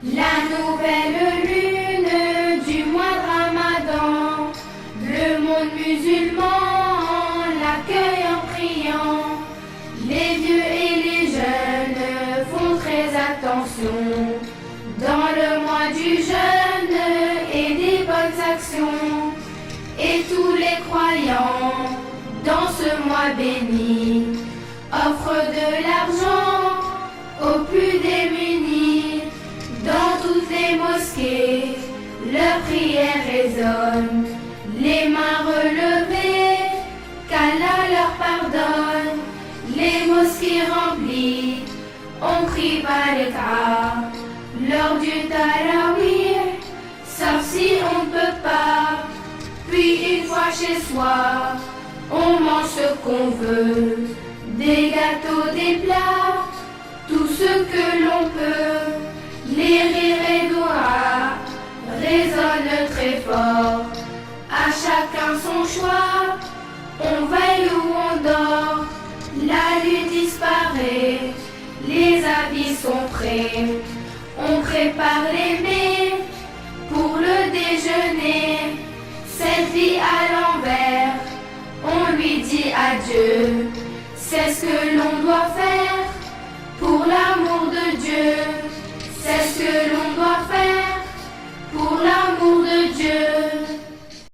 La nouvelle lune du mois de Ramadan, le monde musulman l'accueille en priant. Les vieux et les jeunes font très attention dans le mois du jeûne et des bonnes actions. Et tous les croyants dans ce mois béni offrent de l'argent aux plus démunis. Dans toutes les mosquées, leurs prières résonnent, les mains relevées, qu'Allah leur pardonne. Les mosquées remplies, on prie par l'état, lors du tarawih, sauf si on ne peut pas. Puis une fois chez soi, on mange ce qu'on veut, des gâteaux, des plats, tout ce que l'on peut. Les rires et doigts résonnent très fort, à chacun son choix, on veille ou on dort. La nuit disparaît, les habits sont prêts, on prépare les mets pour le déjeuner. Cette vie à l'envers, on lui dit adieu, c'est ce que l'on doit faire pour l'amour de Dieu.